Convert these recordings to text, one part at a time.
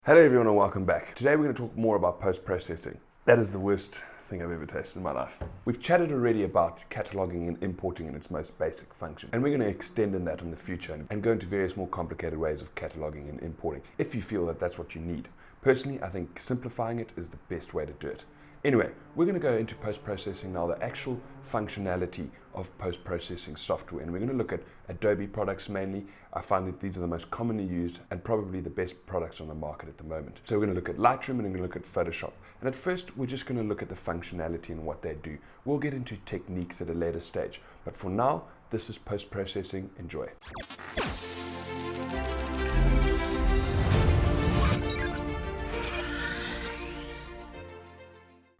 Hello everyone and welcome back. Today we're going to talk more about post-processing. That is the worst thing I've ever tasted in my life. We've chatted already about cataloging and importing in its most basic function, and we're going to extend in that in the future and go into various more complicated ways of cataloging and importing if you feel that that's what you need. Personally, I think simplifying it is the best way to do it. Anyway, we're going to go into post-processing now, the actual functionality of post-processing software, and we're going to look at Adobe products mainly. I find that these are the most commonly used and probably the best products on the market at the moment. So we're going to look at Lightroom and we're going to look at Photoshop. And at first, we're just going to look at the functionality and what they do. We'll get into techniques at a later stage, but for now, this is post-processing. Enjoy.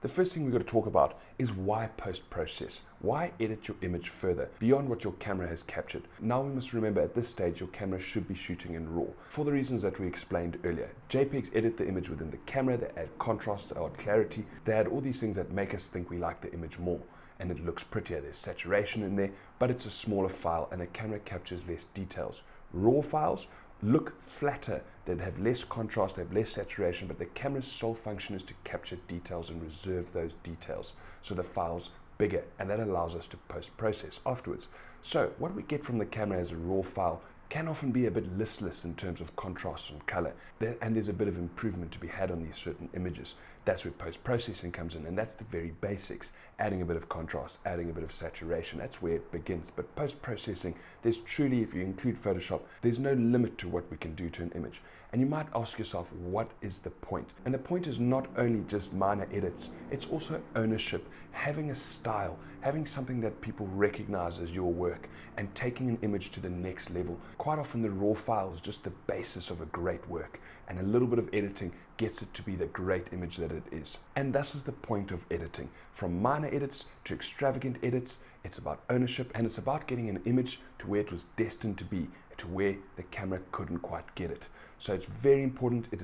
The first thing we've got to talk about is why post-process? Why edit your image further beyond what your camera has captured? Now we must remember at this stage your camera should be shooting in RAW. For the reasons that we explained earlier, JPEGs edit the image within the camera, they add contrast, they add clarity, they add all these things that make us think we like the image more. And it looks prettier, there's saturation in there, but it's a smaller file and the camera captures less details. RAW files look flatter, they have less contrast, they have less saturation, but the camera's sole function is to capture details and reserve those details so the file's bigger, and that allows us to post-process afterwards. So what we get from the camera as a RAW file can often be a bit listless in terms of contrast and color, and there's a bit of improvement to be had on these certain images. That's where post-processing comes in, and that's the very basics, adding a bit of contrast, adding a bit of saturation. That's where it begins. But post-processing, there's truly, if you include Photoshop, there's no limit to what we can do to an image. And you might ask yourself, what is the point? And the point is not only just minor edits, it's also ownership, having a style, having something that people recognize as your work, and taking an image to the next level. Quite often the RAW file is just the basis of a great work, and a little bit of editing gets it to be the great image that it is. And this is the point of editing. From minor edits to extravagant edits, it's about ownership, and it's about getting an image to where it was destined to be, to where the camera couldn't quite get it. So it's very important. It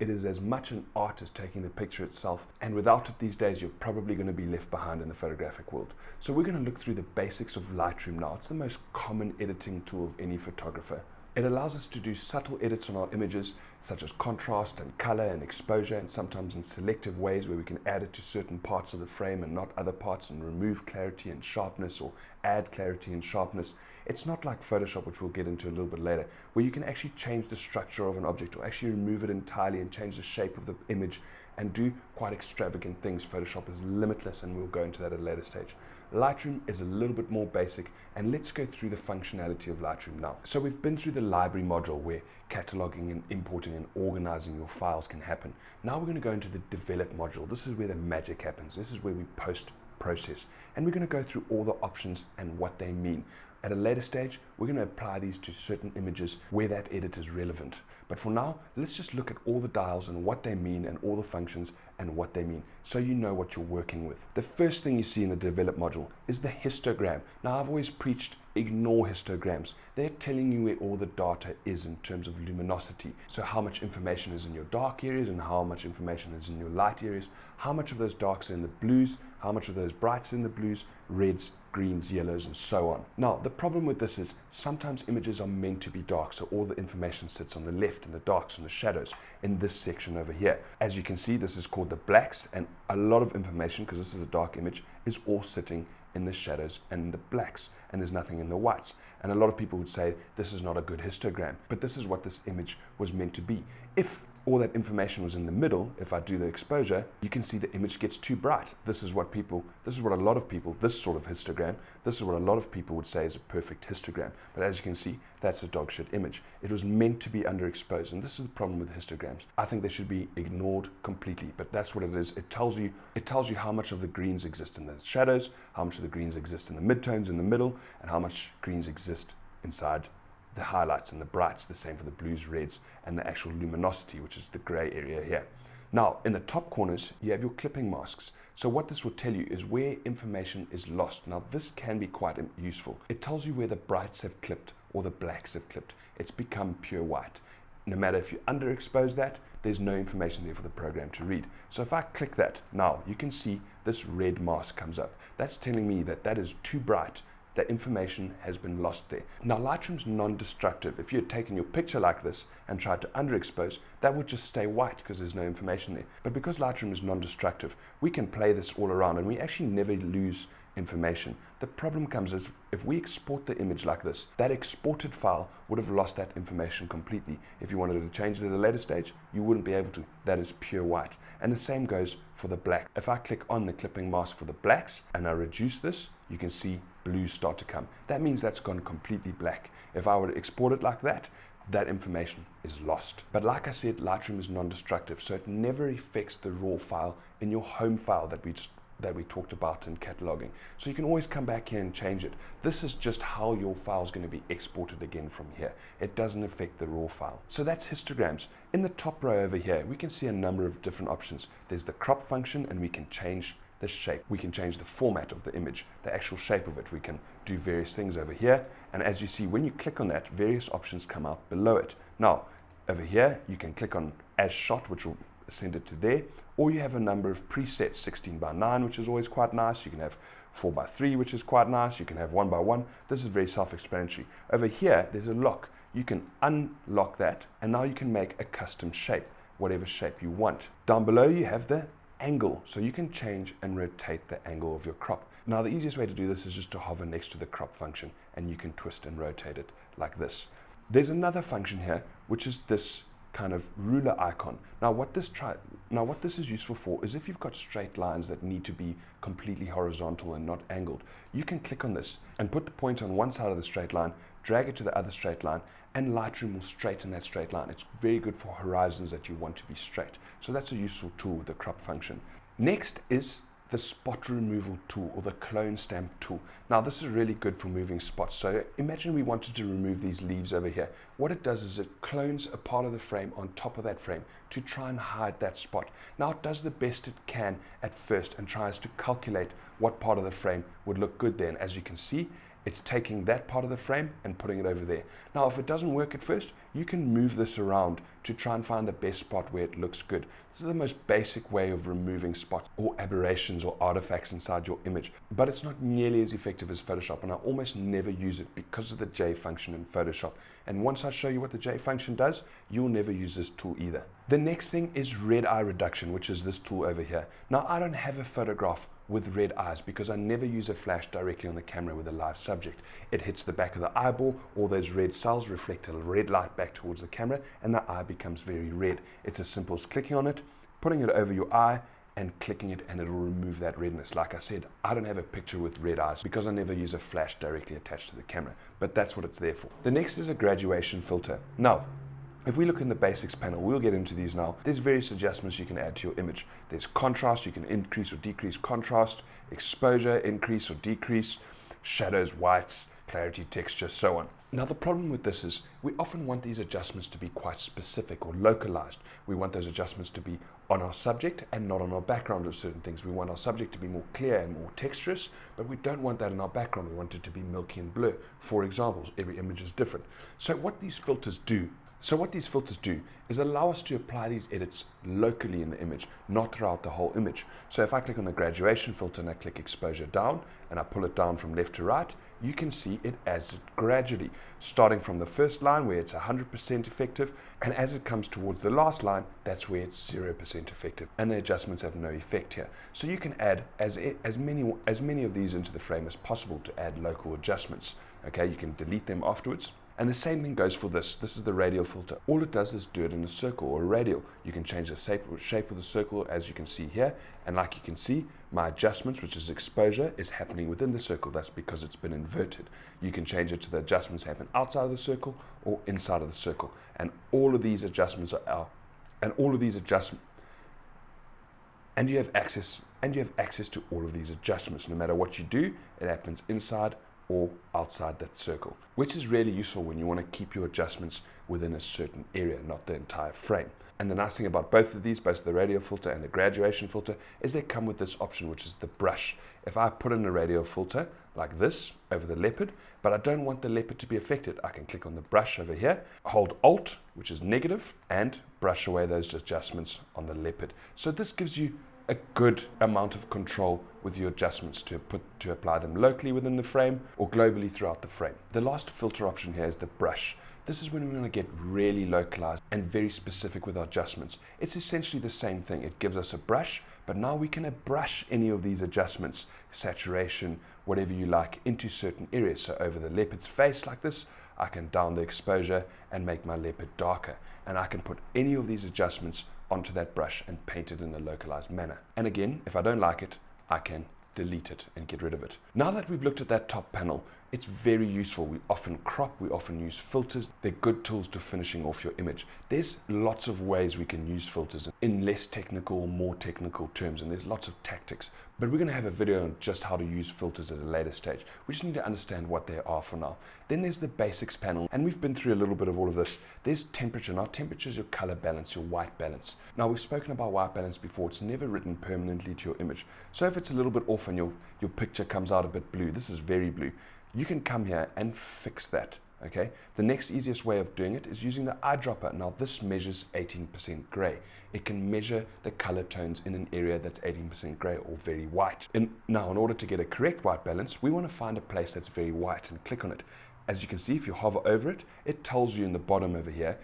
is as much an art as taking the picture itself, and without it these days, you're probably going to be left behind in the photographic world. So we're going to look through the basics of Lightroom now. It's the most common editing tool of any photographer. It allows us to do subtle edits on our images, such as contrast and color and exposure, and sometimes in selective ways where we can add it to certain parts of the frame and not other parts, and remove clarity and sharpness or add clarity and sharpness. It's not like Photoshop, which we'll get into a little bit later, where you can actually change the structure of an object or actually remove it entirely and change the shape of the image and do quite extravagant things. Photoshop is limitless, and we'll go into that at a later stage. Lightroom is a little bit more basic, and let's go through the functionality of Lightroom now. So we've been through the library module where cataloging and importing and organizing your files can happen. Now we're going to go into the develop module. This is where the magic happens. This is where we post-process, and we're going to go through all the options and what they mean. At a later stage, we're going to apply these to certain images where that edit is relevant. But for now, let's just look at all the dials and what they mean and all the functions and what they mean, so you know what you're working with. The first thing you see in the develop module is the histogram. Now, I've always preached ignore histograms. They're telling you where all the data is in terms of luminosity. So how much information is in your dark areas and how much information is in your light areas, how much of those darks are in the blues, how much of those brights are in the blues, reds, greens, yellows, and so on. Now, the problem with this is sometimes images are meant to be dark, so all the information sits on the left and the darks and the shadows in this section over here. As you can see, this is called the blacks, and a lot of information, because this is a dark image, is all sitting in the shadows and the blacks, and there's nothing in the whites. And a lot of people would say this is not a good histogram, but this is what this image was meant to be. If all that information was in the middle, if I do the exposure, you can see the image gets too bright. This is what a lot of people, this sort of histogram, this is what a lot of people would say is a perfect histogram. But as you can see, that's a dog shit image. It was meant to be underexposed, and this is the problem with histograms. I think they should be ignored completely, but that's what it is. It tells you how much of the greens exist in the shadows, how much of the greens exist in the midtones in the middle, and how much greens exist inside the highlights and the brights. The same for the blues, reds, and the actual luminosity, which is the gray area here. Now, in the top corners, you have your clipping masks. So what this will tell you is where information is lost. Now, this can be quite useful. It tells you where the brights have clipped or the blacks have clipped. It's become pure white. No matter if you underexpose that, there's no information there for the program to read. So if I click that, now you can see this red mask comes up. That's telling me that that is too bright that information has been lost there. Now Lightroom's non-destructive. If you had taken your picture like this and tried to underexpose, that would just stay white because there's no information there. But because Lightroom is non-destructive, we can play this all around and we actually never lose information. The problem comes is if we export the image like this, that exported file would have lost that information completely. If you wanted to change it at a later stage, you wouldn't be able to. That is pure white. And the same goes for the black. If I click on the clipping mask for the blacks and I reduce this, you can see blues start to come. That means that's gone completely black. If I were to export it like that, that information is lost. But like I said, Lightroom is non-destructive, so it never affects the raw file in your home file that we talked about in cataloging. So you can always come back here and change it. This is just how your file is going to be exported again from here. It doesn't affect the raw file. So that's histograms. In the top row over here, we can see a number of different options. There's the crop function, and we can change the shape. We can change the format of the image, the actual shape of it. We can do various things over here. And as you see, when you click on that, various options come out below it. Now, over here, you can click on as shot, which will send it to there, or you have a number of presets, 16:9, which is always quite nice. You can have 4:3, which is quite nice. You can have 1:1. This is very self-explanatory. Over here, there's a lock. You can unlock that, and now you can make a custom shape, whatever shape you want. Down below, you have the angle, so you can change and rotate the angle of your crop. Now, the easiest way to do this is just to hover next to the crop function, and you can twist and rotate it like this. There's another function here, which is this kind of ruler icon. Now what this is useful for is if you've got straight lines that need to be completely horizontal and not angled, you can click on this and put the point on one side of the straight line, drag it to the other straight line, and Lightroom will straighten that straight line. It's very good for horizons that you want to be straight. So that's a useful tool with the crop function. Next is the spot removal tool, or the clone stamp tool. Now this is really good for moving spots. So imagine we wanted to remove these leaves over here. What it does is it clones a part of the frame on top of that frame to try and hide that spot. Now it does the best it can at first and tries to calculate what part of the frame would look good there. And as you can see, it's taking that part of the frame and putting it over there. Now, if it doesn't work at first, you can move this around to try and find the best spot where it looks good. This is the most basic way of removing spots or aberrations or artifacts inside your image, but it's not nearly as effective as Photoshop, and I almost never use it because of the J function in Photoshop. And once I show you what the J function does, you'll never use this tool either. The next thing is red eye reduction, which is this tool over here. Now, I don't have a photograph with red eyes because I never use a flash directly on the camera with a live subject. It hits the back of the eyeball, all those red cells reflect a red light back towards the camera, and the eye becomes very red. It's as simple as clicking on it, putting it over your eye, and clicking it, and it will remove that redness. Like I said, I don't have a picture with red eyes because I never use a flash directly attached to the camera, but that's what it's there for. The next is a graduation filter. Now, if we look in the basics panel, we'll get into these now. There's various adjustments you can add to your image. There's contrast, you can increase or decrease contrast, exposure, increase or decrease, shadows, whites, clarity, texture, so on. Now the problem with this is we often want these adjustments to be quite specific or localized. We want those adjustments to be on our subject and not on our background of certain things. We want our subject to be more clear and more texturous, but we don't want that in our background. We want it to be milky and blur. For examples, every image is different. So what these filters do is allow us to apply these edits locally in the image, not throughout the whole image. So if I click on the graduation filter and I click exposure down and I pull it down from left to right, you can see it adds it gradually, starting from the first line where it's 100% effective, and as it comes towards the last line, that's where it's 0% effective, and the adjustments have no effect here. So you can add as many of these into the frame as possible to add local adjustments. Okay, you can delete them afterwards. And the same thing goes for this. This is the radial filter. All it does is do it in a circle or a radial. You can change the shape of the circle, as you can see here. And like you can see, my adjustments, which is exposure, is happening within the circle. That's because it's been inverted. You can change it to the adjustments happen outside of the circle or inside of the circle. And all of these adjustments are out. And you have access to all of these adjustments. No matter what you do, it happens inside or outside that circle, which is really useful when you want to keep your adjustments within a certain area, not the entire frame. And the nice thing about both of these, both the radial filter and the graduation filter, is they come with this option, which is the brush. If I put in a radial filter like this over the leopard, but I don't want the leopard to be affected, I can click on the brush over here, hold Alt, which is negative, and brush away those adjustments on the leopard. So this gives you a good amount of control with your adjustments to apply them locally within the frame or globally throughout the frame. The last filter option here is the brush. This is when we want to get really localized and very specific with our adjustments. It's essentially the same thing. It gives us a brush, but now we can brush any of these adjustments, saturation, whatever you like, into certain areas. So over the leopard's face like this, I can down the exposure and make my leopard darker. And I can put any of these adjustments onto that brush and paint it in a localized manner. And again, if I don't like it, I can delete it and get rid of it. Now that we've looked at that top panel, it's very useful. We often crop, we often use filters. They're good tools to finishing off your image. There's lots of ways we can use filters in less technical, more technical terms, and there's lots of tactics. But we're going to have a video on just how to use filters at a later stage. We just need to understand what they are for now. Then there's the basics panel, and we've been through a little bit of all of this. There's temperature. Now temperature is your color balance, your white balance. Now we've spoken about white balance before. It's never written permanently to your image. So if it's a little bit off and your picture comes out a bit blue, this is very blue, you can come here and fix that. Okay, the next easiest way of doing it is using the eyedropper. Now this measures 18% gray. It can measure the color tones in an area that's 18% gray or very white. Now in order to get a correct white balance, we want to find a place that's very white and click on it. As you can see, if you hover over it, it tells you in the bottom over here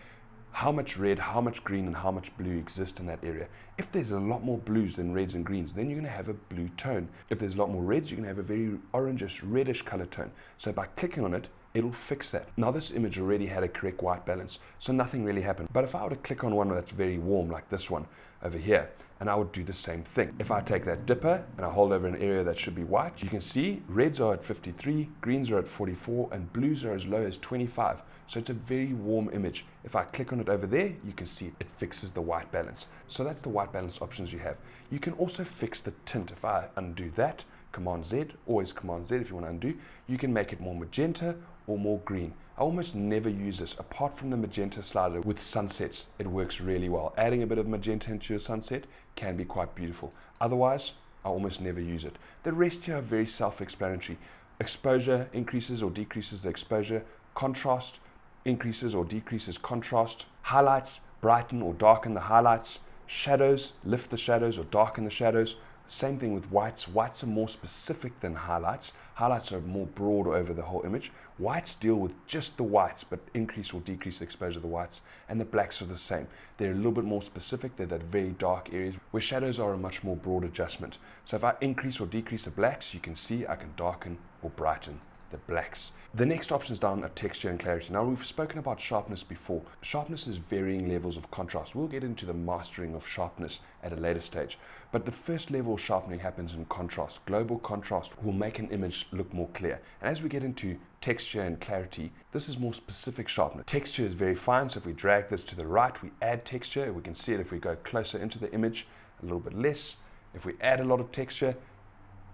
how much red, how much green, and how much blue exist in that area. If there's a lot more blues than reds and greens, then you're going to have a blue tone. If there's a lot more reds, you're going to have a very orangish, reddish color tone. So by clicking on it, it'll fix that. Now this image already had a correct white balance, so nothing really happened. But if I were to click on one that's very warm, like this one over here, and I would do the same thing. If I take that dipper and I hold over an area that should be white, you can see reds are at 53, greens are at 44, and blues are as low as 25. So it's a very warm image. If I click on it over there, you can see it fixes the white balance. So that's the white balance options you have. You can also fix the tint. If I undo that, Command Z, always Command Z if you want to undo, you can make it more magenta or more green. I almost never use this apart from the magenta slider with sunsets. It works really well. Adding a bit of magenta into your sunset can be quite beautiful. Otherwise, I almost never use it. The rest here are very self-explanatory. Exposure increases or decreases the exposure. Contrast increases or decreases contrast. Highlights brighten or darken the highlights. Shadows lift the shadows or darken the shadows. Same thing with whites. Whites are more specific than highlights. Highlights are more broad over the whole image. Whites deal with just the whites, but increase or decrease the exposure of the whites. And the blacks are the same. They're a little bit more specific. They're that very dark areas where shadows are a much more broad adjustment. So if I increase or decrease the blacks, you can see I can darken or brighten the blacks. The next options down are texture and clarity. Now we've spoken about sharpness before. Sharpness is varying levels of contrast. We'll get into the mastering of sharpness at a later stage. But the first level of sharpening happens in contrast. Global contrast will make an image look more clear. And as we get into texture and clarity, this is more specific sharpness. Texture is very fine, so if we drag this to the right, we add texture. We can see it if we go closer into the image, a little bit less. If we add a lot of texture,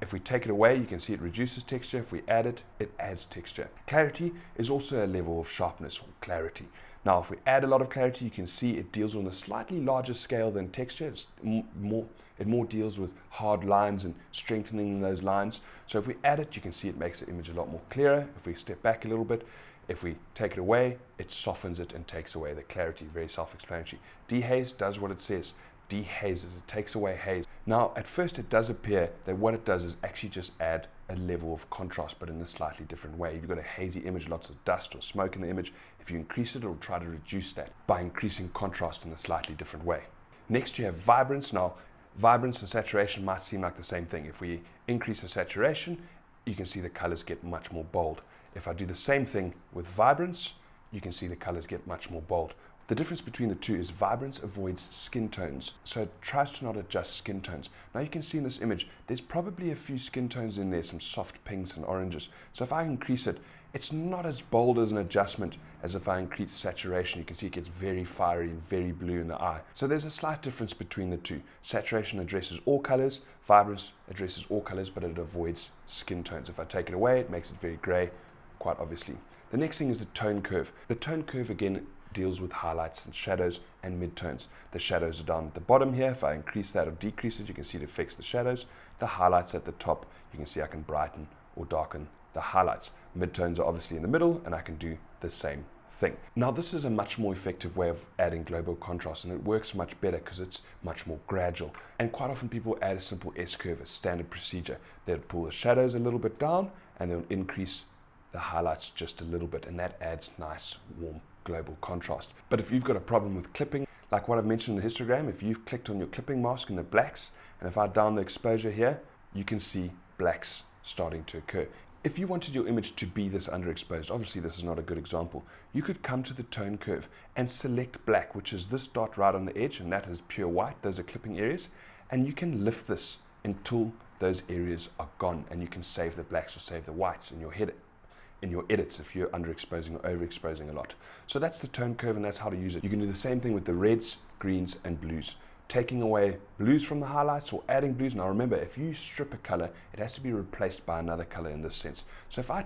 if we take it away, you can see it reduces texture. If we add it, it adds texture. Clarity is also a level of sharpness or clarity. Now, if we add a lot of clarity, you can see it deals on a slightly larger scale than texture. It more deals with hard lines and strengthening those lines. So if we add it, you can see it makes the image a lot more clearer. If we step back a little bit, if we take it away, it softens it and takes away the clarity. Very self-explanatory. Dehaze does what it says. Dehazes, it takes away haze. Now, at first it does appear that what it does is actually just add a level of contrast, but in a slightly different way. If you've got a hazy image, lots of dust or smoke in the image, if you increase it, it'll try to reduce that by increasing contrast in a slightly different way. Next, you have vibrance. Now, vibrance and saturation might seem like the same thing. If we increase the saturation, you can see the colors get much more bold. If I do the same thing with vibrance, you can see the colors get much more bold. The difference between the two is vibrance avoids skin tones, so it tries to not adjust skin tones. Now you can see in this image, there's probably a few skin tones in there, some soft pinks and oranges. So if I increase it, it's not as bold as an adjustment as if I increase saturation. You can see it gets very fiery and very blue in the eye. So there's a slight difference between the two. Saturation addresses all colors, vibrance addresses all colors, but it avoids skin tones. If I take it away, it makes it very gray, quite obviously. The next thing is the tone curve. The tone curve, again, deals with highlights and shadows and midtones. The shadows are down at the bottom here. If I increase that or decrease it, you can see it affects the shadows. The highlights at the top, you can see I can brighten or darken the highlights. Midtones are obviously in the middle, and I can do the same thing. Now this is a much more effective way of adding global contrast, and it works much better because it's much more gradual. And quite often people add a simple S-curve, a standard procedure. They'll pull the shadows a little bit down and they'll increase the highlights just a little bit, and that adds nice, warm, global contrast. But if you've got a problem with clipping, like what I've mentioned in the histogram, if you've clicked on your clipping mask in the blacks, and if I down the exposure here, you can see blacks starting to occur. If you wanted your image to be this underexposed, obviously this is not a good example, you could come to the tone curve and select black, which is this dot right on the edge, and that is pure white. Those are clipping areas, and you can lift this until those areas are gone, and you can save the blacks or save the whites in your edits if you're underexposing or overexposing a lot. So that's the tone curve, and that's how to use it. You can do the same thing with the reds, greens, and blues. Taking away blues from the highlights or adding blues. Now remember, if you strip a color, it has to be replaced by another color in this sense. So if I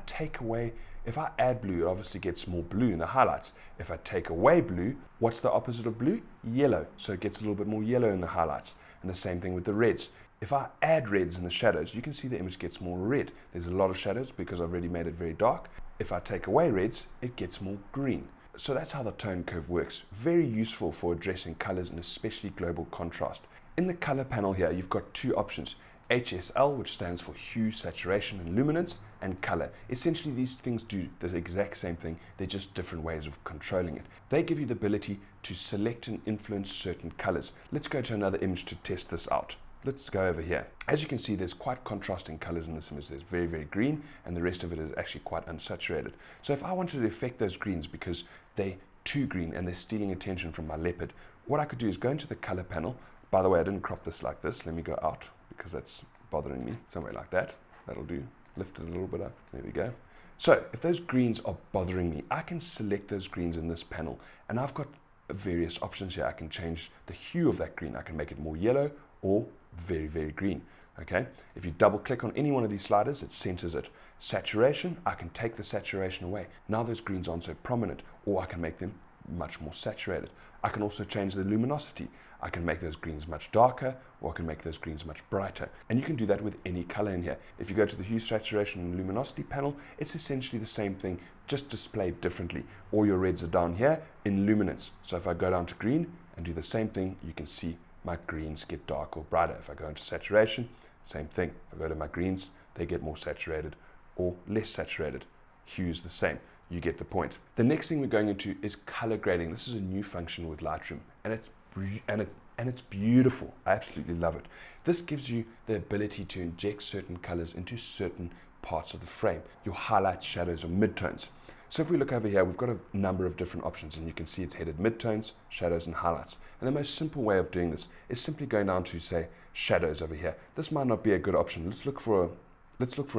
add blue, it obviously gets more blue in the highlights. If I take away blue, what's the opposite of blue? Yellow. So it gets a little bit more yellow in the highlights. And the same thing with the reds. If I add reds in the shadows, you can see the image gets more red. There's a lot of shadows because I've already made it very dark. If I take away reds, it gets more green. So that's how the tone curve works. Very useful for addressing colors and especially global contrast. In the color panel here, you've got two options. HSL, which stands for hue, saturation, and luminance, and color. Essentially, these things do the exact same thing. They're just different ways of controlling it. They give you the ability to select and influence certain colors. Let's go to another image to test this out. Let's go over here. As you can see, there's quite contrasting colors in this image. There's very, very green, and the rest of it is actually quite unsaturated. So if I wanted to affect those greens because they're too green and they're stealing attention from my leopard, what I could do is go into the color panel. By the way, I didn't crop this like this. Let me go out because that's bothering me. Somewhere like that. That'll do. Lift it a little bit up. There we go. So if those greens are bothering me, I can select those greens in this panel, and I've got various options here. I can change the hue of that green. I can make it more yellow or very, very green. Okay, if you double click on any one of these sliders, it centers it. Saturation, I can take the saturation away. Now those greens aren't so prominent, or I can make them much more saturated. I can also change the luminosity. I can make those greens much darker, or I can make those greens much brighter. And you can do that with any color in here. If you go to the hue, saturation, and luminosity panel, it's essentially the same thing, just displayed differently. All your reds are down here in luminance. So if I go down to green and do the same thing, you can see my greens get darker or brighter. If I go into saturation, same thing. If I go to my greens, they get more saturated or less saturated. Hue is the same. You get the point. The next thing we're going into is color grading. This is a new function with Lightroom, and it's beautiful. I absolutely love it. This gives you the ability to inject certain colors into certain parts of the frame, your highlights, shadows, or midtones. So if we look over here, we've got a number of different options, and you can see it's headed midtones, shadows, and highlights. And the most simple way of doing this is simply going down to, say, shadows over here. This might not be a good option. Let's look for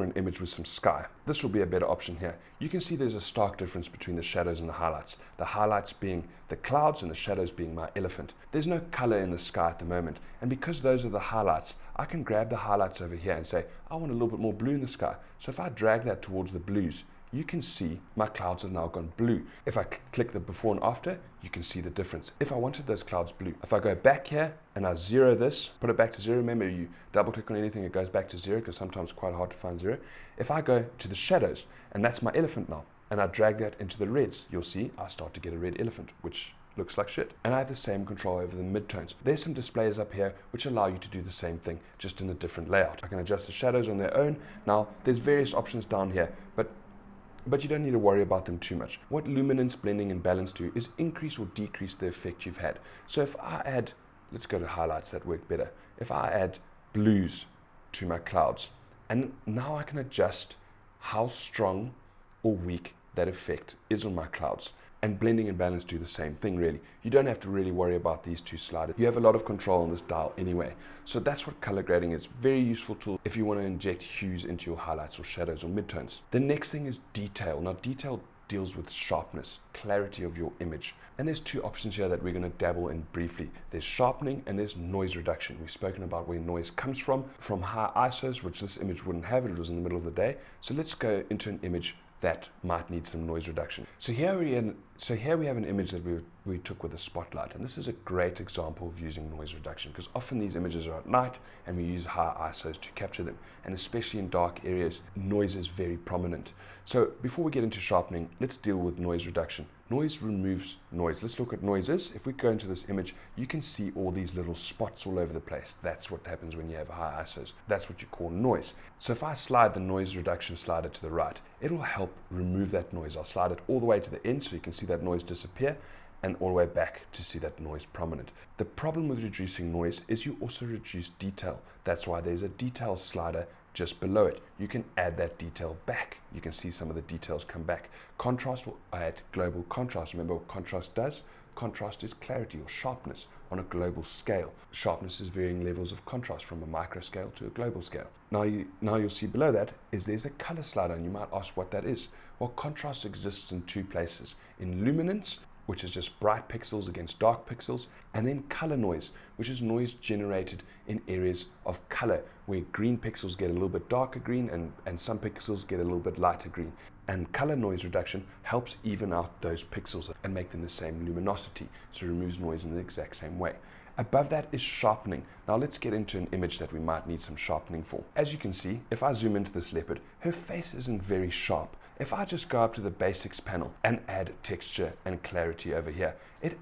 an image with some sky. This will be a better option here. You can see there's a stark difference between the shadows and the highlights. The highlights being the clouds and the shadows being my elephant. There's no color in the sky at the moment. And because those are the highlights, I can grab the highlights over here and say, I want a little bit more blue in the sky. So if I drag that towards the blues, you can see my clouds have now gone blue. If I click the before and after, you can see the difference. If I wanted those clouds blue, if I go back here and I zero this, put it back to zero, remember you double click on anything, it goes back to zero because sometimes it's quite hard to find zero. If I go to the shadows, and that's my elephant now, and I drag that into the reds, you'll see I start to get a red elephant, which looks like shit. And I have the same control over the midtones. There's some displays up here which allow you to do the same thing, just in a different layout. I can adjust the shadows on their own. Now, there's various options down here, but you don't need to worry about them too much. What luminance, blending, and balance do is increase or decrease the effect you've had. So if I add, let's go to highlights, that work better. If I add blues to my clouds, and now I can adjust how strong or weak that effect is on my clouds. And blending and balance do the same thing, really. You don't have to really worry about these two sliders. You have a lot of control on this dial anyway. So that's what color grading is. Very useful tool if you want to inject hues into your highlights or shadows or midtones. The next thing is detail. Now, detail deals with sharpness, clarity of your image. And there's two options here that we're going to dabble in briefly. There's sharpening and there's noise reduction. We've spoken about where noise comes from high ISOs, which this image wouldn't have. It was in the middle of the day. So let's go into an image that might need some noise reduction. So here we have an image that we took with a spotlight, and this is a great example of using noise reduction because often these images are at night and we use high ISOs to capture them, and especially in dark areas, noise is very prominent. So before we get into sharpening, let's deal with noise reduction. Noise removes noise. Let's look at noises. If we go into this image, you can see all these little spots all over the place. That's what happens when you have high ISOs. That's what you call noise. So if I slide the noise reduction slider to the right, it'll help remove that noise. I'll slide it all the way to the end so you can see that noise disappear, and all the way back to see that noise prominent. The problem with reducing noise is you also reduce detail. That's why there's a detail slider just below it. You can add that detail back. You can see some of the details come back. Contrast will add global contrast. Remember what contrast does? Contrast is clarity or sharpness on a global scale. Sharpness is varying levels of contrast from a micro scale to a global scale. Now you'll see below that is there's a color slider, and you might ask what that is. Well, contrast exists in two places: in luminance, which is just bright pixels against dark pixels, and then color noise, which is noise generated in areas of color, where green pixels get a little bit darker green and some pixels get a little bit lighter green. And color noise reduction helps even out those pixels and make them the same luminosity, so it removes noise in the exact same way. Above that is sharpening. Now let's get into an image that we might need some sharpening for. As you can see, if I zoom into this leopard, her face isn't very sharp. If I just go up to the basics panel and add texture and clarity over here, it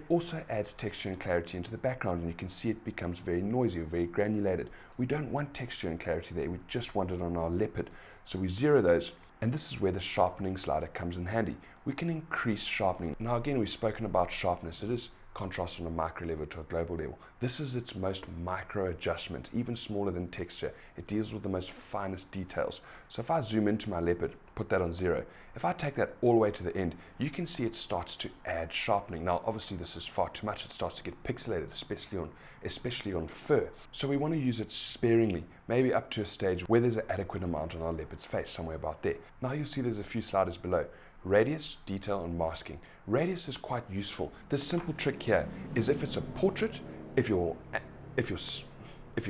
also adds texture and clarity into the background, and you can see it becomes very noisy or very granulated. We don't want texture and clarity there, we just want it on our leopard. So we zero those, and this is where the sharpening slider comes in handy. We can increase sharpening. Now again, we've spoken about sharpness. It is contrast from a micro level to a global level. This is its most micro adjustment, even smaller than texture. It deals with the most finest details. So if I zoom into my leopard, put that on 0, if I take that all the way to the end, you can see it starts to add sharpening. Now obviously this is far too much. It starts to get pixelated, especially on fur. So we want to use it sparingly, maybe up to a stage where there's an adequate amount on our leopard's face, somewhere about there. Now you'll see there's a few sliders below: radius, detail, and masking. Radius is quite useful. This simple trick here is if it's a portrait, if you're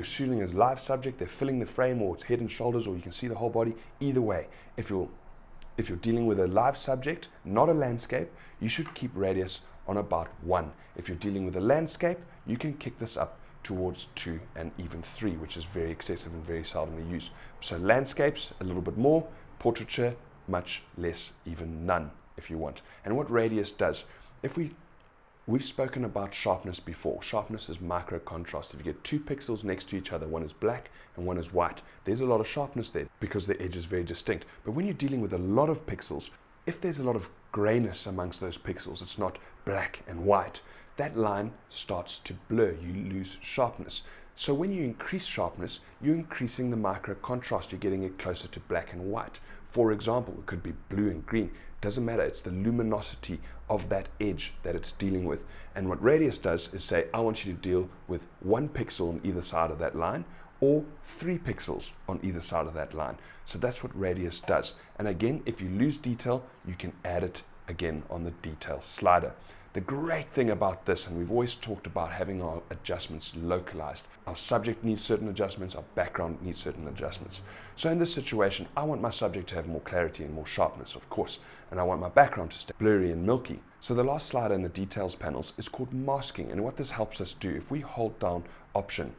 shooting as live subject, they're filling the frame, or it's head and shoulders, or you can see the whole body. Either way, if you're dealing with a live subject, not a landscape, you should keep radius on about 1. If you're dealing with a landscape, you can kick this up towards 2 and even 3, which is very excessive and very seldomly used. So landscapes, a little bit more; portraiture, much less, even none if you want. And what radius does, we've spoken about sharpness before. Sharpness is micro contrast. If you get 2 pixels next to each other, one is black and one is white, there's a lot of sharpness there because the edge is very distinct. But when you're dealing with a lot of pixels, if there's a lot of grayness amongst those pixels, it's not black and white, that line starts to blur. You lose sharpness. So when you increase sharpness, you're increasing the micro contrast. You're getting it closer to black and white. For example, it could be blue and green. Doesn't matter. It's the luminosity of that edge that it's dealing with. And what radius does is say, I want you to deal with 1 pixel on either side of that line, or 3 pixels on either side of that line. So that's what radius does. And again, if you lose detail, you can add it again on the detail slider. The great thing about this, and we've always talked about having our adjustments localized. Our subject needs certain adjustments, our background needs certain adjustments. So in this situation, I want my subject to have more clarity and more sharpness, of course, and I want my background to stay blurry and milky. So the last slider in the details panels is called masking, and what this helps us do, if we hold down Option,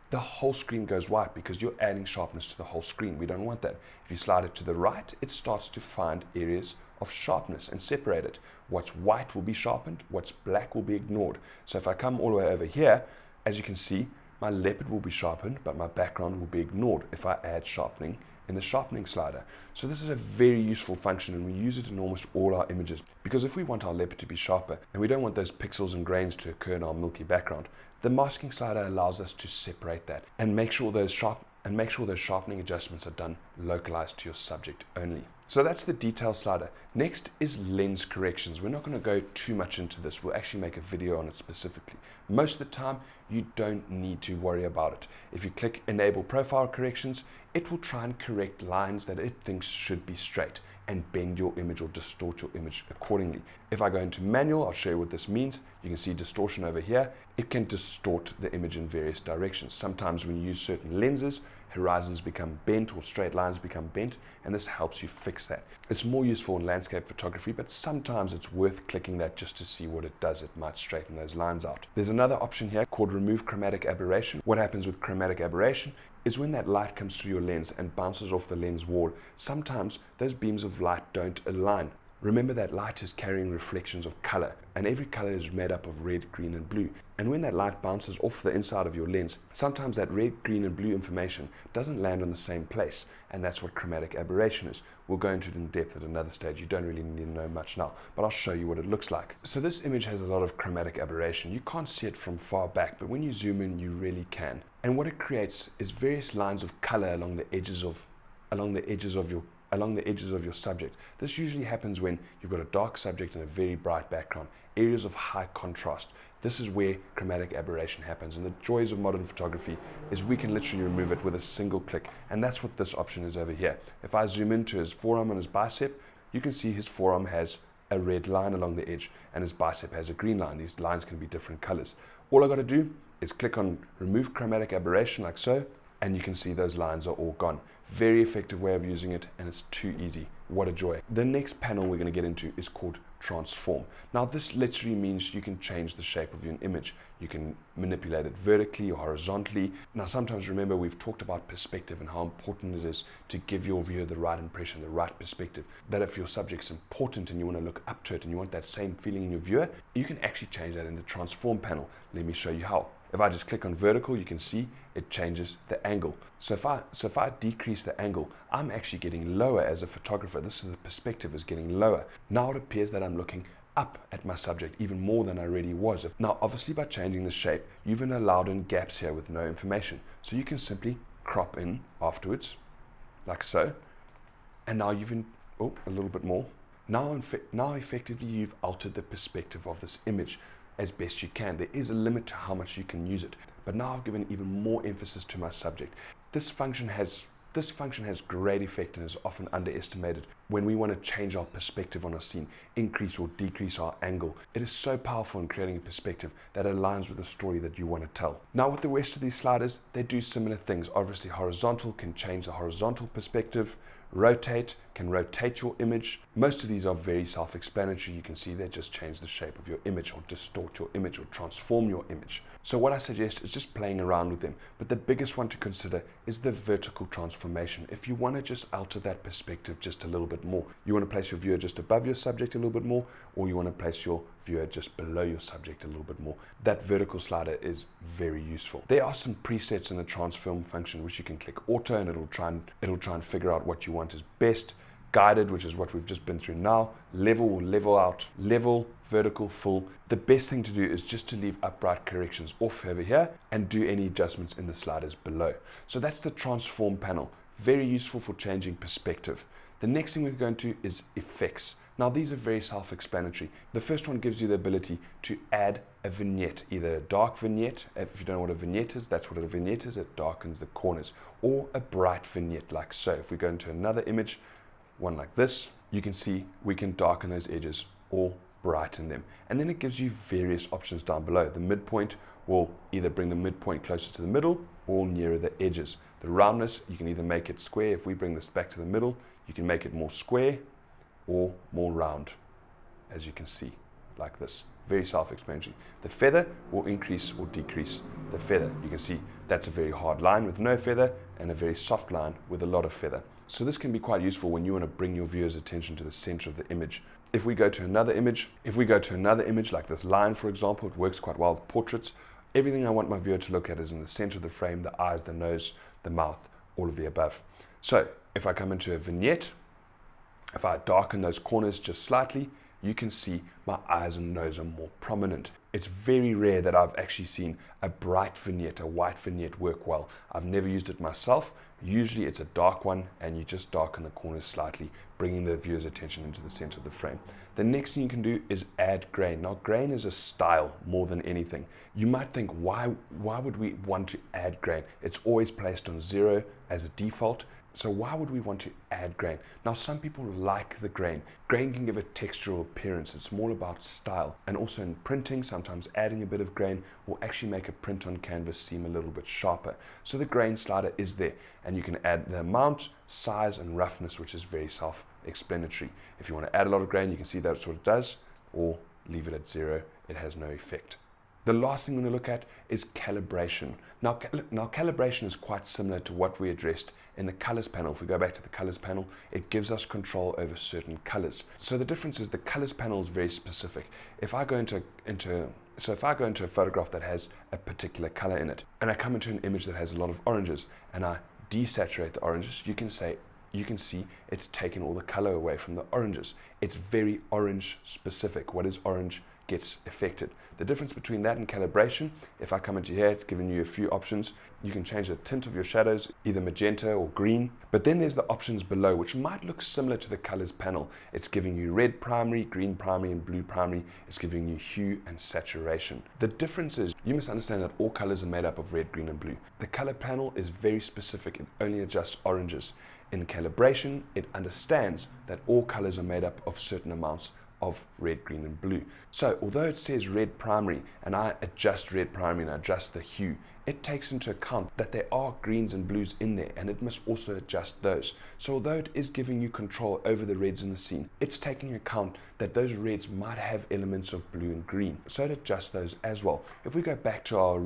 the whole screen goes white because you're adding sharpness to the whole screen. We don't want that. If you slide it to the right, it starts to find areas of sharpness and separate it. What's white will be sharpened, what's black will be ignored. So if I come all the way over here, as you can see, my leopard will be sharpened, but my background will be ignored if I add sharpening in the sharpening slider. So this is a very useful function, and we use it in almost all our images, because if we want our leopard to be sharper and we don't want those pixels and grains to occur in our milky background, the masking slider allows us to separate that and make sure those sharpening adjustments are done localized to your subject only. So that's the detail slider. Next is lens corrections. We're not going to go too much into this. We'll actually make a video on it specifically. Most of the time, you don't need to worry about it. If you click Enable Profile Corrections, it will try and correct lines that it thinks should be straight and bend your image or distort your image accordingly. If I go into Manual, I'll show you what this means. You can see distortion over here. It can distort the image in various directions. Sometimes when you use certain lenses, horizons become bent or straight lines become bent, and this helps you fix that. It's more useful in landscape photography, but sometimes it's worth clicking that just to see what it does. It might straighten those lines out. There's another option here called Remove Chromatic Aberration. What happens with chromatic aberration is when that light comes through your lens and bounces off the lens wall, sometimes those beams of light don't align. Remember that light is carrying reflections of color, and every color is made up of red, green, and blue. And when that light bounces off the inside of your lens, sometimes that red, green, and blue information doesn't land on the same place, and that's what chromatic aberration is. We'll go into it in depth at another stage. You don't really need to know much now, but I'll show you what it looks like. So this image has a lot of chromatic aberration. You can't see it from far back, but when you zoom in, you really can. And what it creates is various lines of color along the edges of your subject. This usually happens when you've got a dark subject and a very bright background, areas of high contrast. This is where chromatic aberration happens, and the joys of modern photography is we can literally remove it with a single click, and that's what this option is over here. If I zoom into his forearm and his bicep, you can see his forearm has a red line along the edge and his bicep has a green line. These lines can be different colors. All I got to do is click on remove chromatic aberration like so, and you can see those lines are all gone. Very effective way of using it, and it's too easy. What a joy. The next panel we're going to get into is called transform. Now this literally means you can change the shape of your image. You can manipulate it vertically or horizontally. Now sometimes remember we've talked about perspective and how important it is to give your viewer the right impression, the right perspective. That if your subject's important and you want to look up to it and you want that same feeling in your viewer, you can actually change that in the transform panel. Let me show you how. If I just click on vertical, you can see it changes the angle. So if I decrease the angle, I'm actually getting lower as a photographer. This is the perspective is getting lower. Now it appears that I'm looking up at my subject even more than I already was. Now obviously by changing the shape, you've allowed in gaps here with no information. So you can simply crop in afterwards, like so. And now you've a little bit more. Now effectively you've altered the perspective of this image as best you can. There is a limit to how much you can use it, but now I've given even more emphasis to my subject. This function has great effect and is often underestimated when we want to change our perspective on a scene, increase or decrease our angle. It is so powerful in creating a perspective that aligns with the story that you want to tell. Now with the rest of these sliders, they do similar things. Obviously horizontal can change the horizontal perspective. Rotate can rotate your image. Most of these are very self-explanatory. You can see they just change the shape of your image or distort your image or transform your image. So what I suggest is just playing around with them. But the biggest one to consider is the vertical transformation. If you want to just alter that perspective just a little bit more, you want to place your viewer just above your subject a little bit more, or you want to place your viewer just below your subject a little bit more, that vertical slider is very useful. There are some presets in the transform function which you can click auto and it'll try and figure out what you want is best. Guided, which is what we've just been through now. Level will level out. Level, vertical, full. The best thing to do is just to leave upright corrections off over here and do any adjustments in the sliders below. So that's the transform panel. Very useful for changing perspective. The next thing we're going to is effects. Now these are very self-explanatory. The first one gives you the ability to add a vignette, either a dark vignette. If you don't know what a vignette is, that's what a vignette is. It darkens the corners. Or a bright vignette like so. If we go into another image, one like this, you can see we can darken those edges or brighten them. And then it gives you various options down below. The midpoint will either bring the midpoint closer to the middle or nearer the edges. The roundness, you can either make it square. If we bring this back to the middle, you can make it more square or more round, as you can see, like this. Very self-explanatory. The feather will increase or decrease the feather. You can see that's a very hard line with no feather and a very soft line with a lot of feather. So this can be quite useful when you want to bring your viewer's attention to the center of the image. If we go to another image like this line, for example, it works quite well with portraits. Everything I want my viewer to look at is in the center of the frame, the eyes, the nose, the mouth, all of the above. So if I come into a vignette, if I darken those corners just slightly, you can see my eyes and nose are more prominent. It's very rare that I've actually seen a bright vignette, a white vignette work well. I've never used it myself. Usually it's a dark one and you just darken the corners slightly, bringing the viewer's attention into the center of the frame. The next thing you can do is add grain. Now grain is a style more than anything. You might think, why would we want to add grain? It's always placed on 0 as a default. So why would we want to add grain? Now some people like the grain. Grain can give a textural appearance. It's more about style. And also in printing, sometimes adding a bit of grain will actually make a print on canvas seem a little bit sharper. So the grain slider is there, and you can add the amount, size, and roughness, which is very self-explanatory. If you want to add a lot of grain, you can see that's what it does, or leave it at 0. It has no effect. The last thing we're going to look at is calibration. Now calibration is quite similar to what we addressed in the colors panel. If we go back to the colors panel, it gives us control over certain colors. So the difference is the colors panel is very specific. If I go into a photograph that has a particular color in it, and I come into an image that has a lot of oranges, and I desaturate the oranges, you can see it's taken all the color away from the oranges. It's very orange specific. What is orange gets affected. The difference between that and calibration, if I come into here, it's giving you a few options. You can change the tint of your shadows, either magenta or green. But then there's the options below, which might look similar to the colors panel. It's giving you red primary, green primary, and blue primary. It's giving you hue and saturation. The difference is, you must understand that all colors are made up of red, green, and blue. The color panel is very specific. It only adjusts oranges. In calibration, it understands that all colors are made up of certain amounts of red, green, and blue. So although it says red primary, and I adjust red primary and I adjust the hue, it takes into account that there are greens and blues in there, and it must also adjust those. So although it is giving you control over the reds in the scene, it's taking account that those reds might have elements of blue and green, so it adjusts those as well. If we go back to our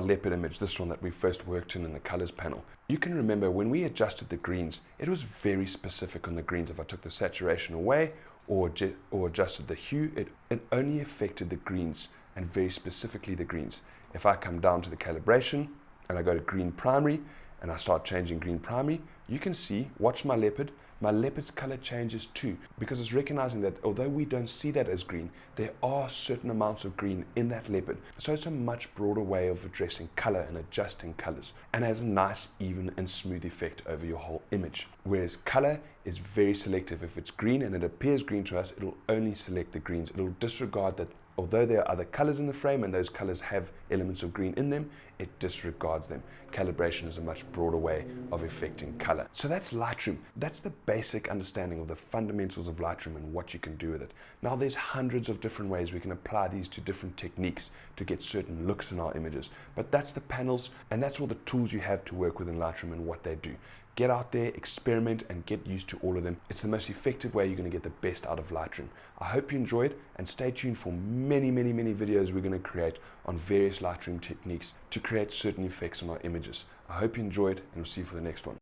leopard image, this one that we first worked in the colors panel, you can remember when we adjusted the greens, it was very specific on the greens. If I took the saturation away or adjusted the hue, it only affected the greens, and very specifically the greens. If I come down to the calibration and I go to green primary and I start changing green primary, you can see, watch my leopard's color changes too, because it's recognizing that although we don't see that as green, there are certain amounts of green in that leopard. So it's a much broader way of addressing color and adjusting colors, and has a nice, even and smooth effect over your whole image. Whereas color is very selective. If it's green and it appears green to us, it'll only select the greens. It'll disregard that although there are other colors in the frame and those colors have elements of green in them, it disregards them. Calibration is a much broader way of affecting color. So that's Lightroom. That's the basic understanding of the fundamentals of Lightroom and what you can do with it. Now there's hundreds of different ways we can apply these to different techniques to get certain looks in our images. But that's the panels, and that's all the tools you have to work with in Lightroom and what they do. Get out there, experiment, and get used to all of them. It's the most effective way you're going to get the best out of Lightroom. I hope you enjoyed, and stay tuned for many videos we're going to create on various Lightroom techniques to create certain effects on our images. I hope you enjoyed, and we'll see you for the next one.